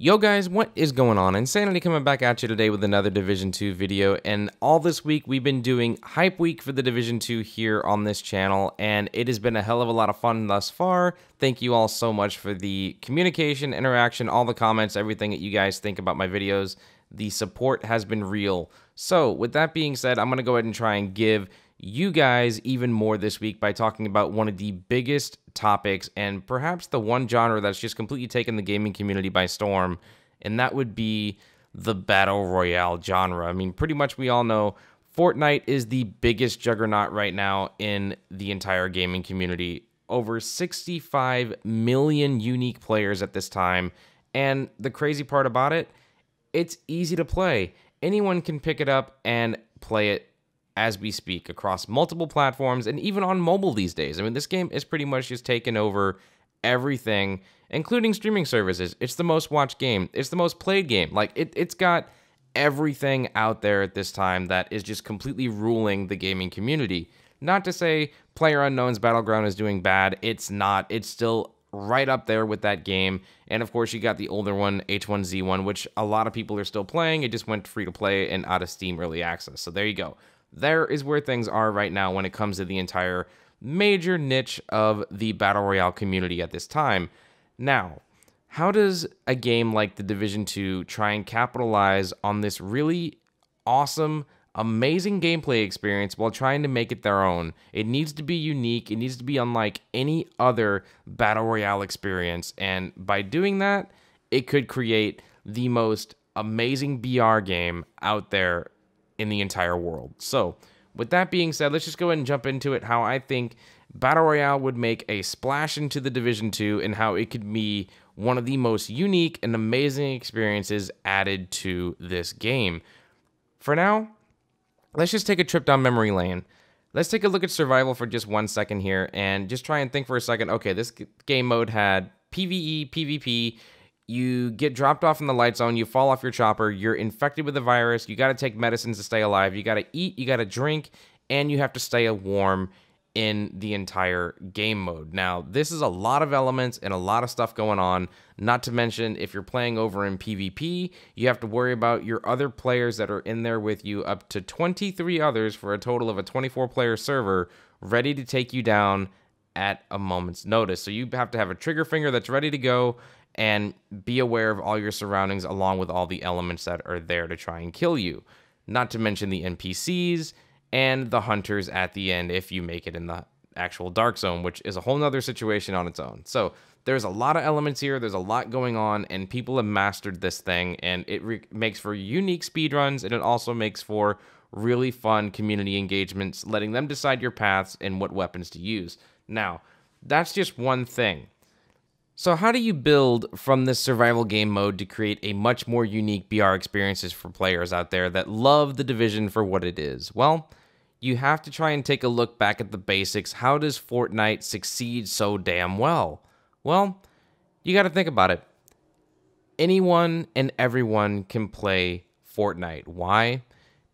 Yo guys, what is going on? Insanity coming back at you today with another Division 2 video, and all this week we've been doing Hype Week for the Division 2 here on this channel, and it has been a hell of a lot of fun thus far. Thank you all so much for the communication, interaction, all the comments, everything that you guys think about my videos. The support has been real. So with that being said, I'm going to go ahead and try and give you guys even more this week by talking about one of the biggest topics and perhaps the one genre that's just completely taken the gaming community by storm, and that would be the Battle Royale genre. I mean, pretty much we all know Fortnite is the biggest juggernaut right now in the entire gaming community. Over 65 million unique players at this time, and the crazy part about it, it's easy to play. Anyone can pick it up and play it as we speak across multiple platforms and even on mobile these days. I mean, this game is pretty much just taken over everything, including streaming services. It's the most watched game. It's the most played game. Like, it's got everything out there at this time that is just completely ruling the gaming community. Not to say PlayerUnknown's Battleground is doing bad. It's not. It's still right up there with that game. And of course, you got the older one, H1Z1, which a lot of people are still playing. It just went free to play and out of Steam Early Access. So there you go. There is where things are right now when it comes to the entire major niche of the Battle Royale community at this time. Now, how does a game like The Division 2 try and capitalize on this really awesome, amazing gameplay experience while trying to make it their own? It needs to be unique. It needs to be unlike any other Battle Royale experience. And by doing that, it could create the most amazing BR game out there in the entire world. So with that being said, let's just go ahead and jump into it, how I think Battle Royale would make a splash into the Division 2 and how it could be one of the most unique and amazing experiences added to this game. For now, let's just take a trip down memory lane. Let's take a look at survival for just 1 second here and just try and think for a second, okay, this game mode had PvE, PvP, you get dropped off in the light zone, you fall off your chopper, you're infected with the virus, you got to take medicines to stay alive, you got to eat, you got to drink, and you have to stay warm in the entire game mode. Now, this is a lot of elements and a lot of stuff going on, not to mention if you're playing over in PvP, you have to worry about your other players that are in there with you, up to 23 others for a total of a 24-player server, ready to take you down at a moment's notice. So you have to have a trigger finger that's ready to go, and be aware of all your surroundings along with all the elements that are there to try and kill you. Not to mention the NPCs and the hunters at the end if you make it in the actual dark zone, which is a whole nother situation on its own. So there's a lot of elements here, there's a lot going on, and people have mastered this thing, and it makes for unique speedruns, and it also makes for really fun community engagements, letting them decide your paths and what weapons to use. Now, that's just one thing. So how do you build from this survival game mode to create a much more unique BR experiences for players out there that love the Division for what it is? Well, you have to try and take a look back at the basics. How does Fortnite succeed so damn well? Well, you got to think about it. Anyone and everyone can play Fortnite. Why?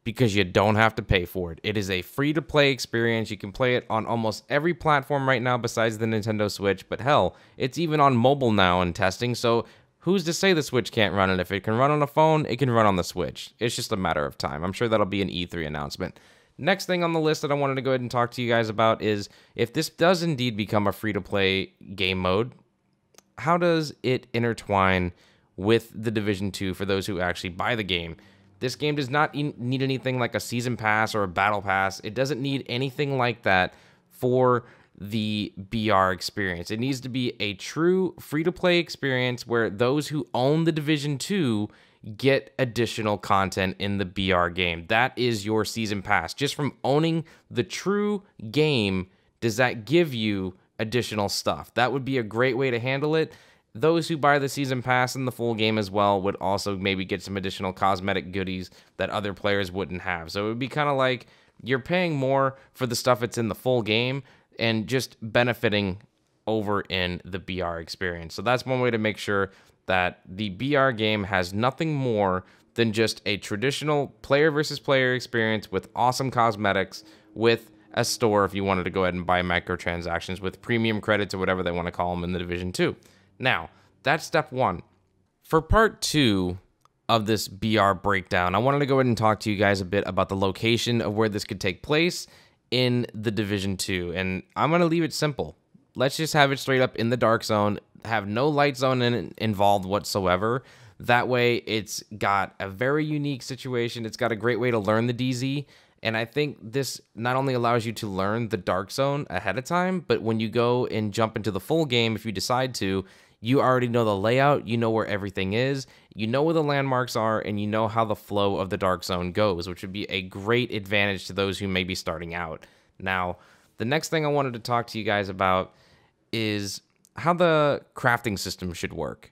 Because you don't have to pay for it. It is a free-to-play experience. You can play it on almost every platform right now besides the Nintendo Switch, but hell, it's even on mobile now in testing, so who's to say the Switch can't run it? If it can run on a phone, it can run on the Switch. It's just a matter of time. I'm sure that'll be an E3 announcement. Next thing on the list that I wanted to go ahead and talk to you guys about is, if this does indeed become a free-to-play game mode, how does it intertwine with the Division 2 for those who actually buy the game? This game does not need anything like a season pass or a battle pass. It doesn't need anything like that for the BR experience. It needs to be a true free-to-play experience where those who own the Division 2 get additional content in the BR game. That is your season pass. Just from owning the true game, does that give you additional stuff? That would be a great way to handle it. Those who buy the season pass and the full game as well would also maybe get some additional cosmetic goodies that other players wouldn't have. So it would be kind of like you're paying more for the stuff that's in the full game and just benefiting over in the BR experience. So that's one way to make sure that the BR game has nothing more than just a traditional player versus player experience with awesome cosmetics, with a store if you wanted to go ahead and buy microtransactions with premium credits or whatever they want to call them in the Division 2. Now, that's step one. For part 2 of this BR breakdown, I wanted to go ahead and talk to you guys a bit about the location of where this could take place in the Division 2. And I'm going to leave it simple. Let's just have it straight up in the dark zone, have no light zone involved whatsoever. That way, it's got a very unique situation. It's got a great way to learn the DZ. And I think this not only allows you to learn the dark zone ahead of time, but when you go and jump into the full game, if you decide to, you already know the layout, you know where everything is, you know where the landmarks are, and you know how the flow of the dark zone goes, which would be a great advantage to those who may be starting out. Now, the next thing I wanted to talk to you guys about is how the crafting system should work.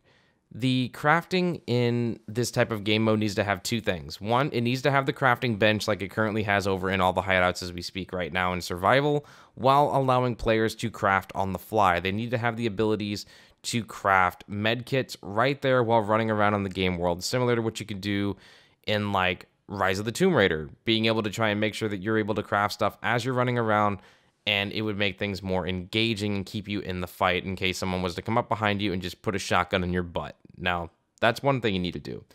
The crafting in this type of game mode needs to have two things. One, it needs to have the crafting bench like it currently has over in all the hideouts as we speak right now in survival, while allowing players to craft on the fly. They need to have the abilities to craft med kits right there while running around in the game world, similar to what you could do in like Rise of the Tomb Raider, being able to try and make sure that you're able to craft stuff as you're running around, and it would make things more engaging and keep you in the fight in case someone was to come up behind you and just put a shotgun in your butt. Now, that's one thing you need to do.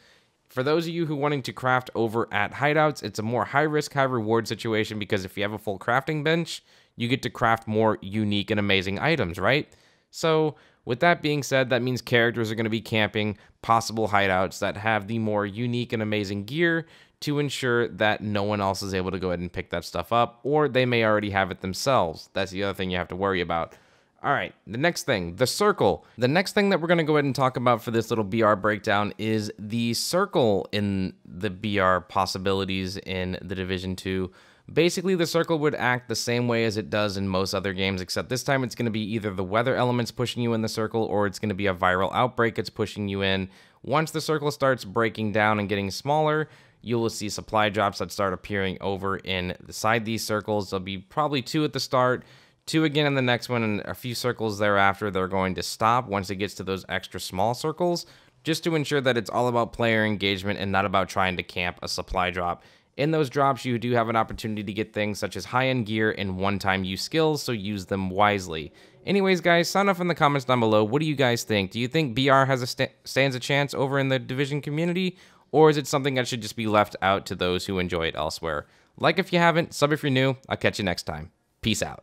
For those of you who are wanting to craft over at hideouts, it's a more high-risk, high-reward situation because if you have a full crafting bench, you get to craft more unique and amazing items, right? So, with that being said, that means characters are going to be camping possible hideouts that have the more unique and amazing gear to ensure that no one else is able to go ahead and pick that stuff up, or they may already have it themselves. That's the other thing you have to worry about. All right, the next thing, the circle. The next thing that we're going to go ahead and talk about for this little BR breakdown is the circle in the BR possibilities in the Division 2. Basically, the circle would act the same way as it does in most other games, except this time it's going to be either the weather elements pushing you in the circle, or it's going to be a viral outbreak that's pushing you in. Once the circle starts breaking down and getting smaller, you will see supply drops that start appearing over inside these circles. There'll be probably 2 at the start, 2 again in the next one, and a few circles thereafter. They're going to stop once it gets to those extra small circles, just to ensure that it's all about player engagement and not about trying to camp a supply drop. In those drops, you do have an opportunity to get things such as high-end gear and one-time use skills, so use them wisely. Anyways, guys, sound off in the comments down below. What do you guys think? Do you think BR stands a chance over in the Division community, or is it something that should just be left out to those who enjoy it elsewhere? Like if you haven't, sub if you're new. I'll catch you next time. Peace out.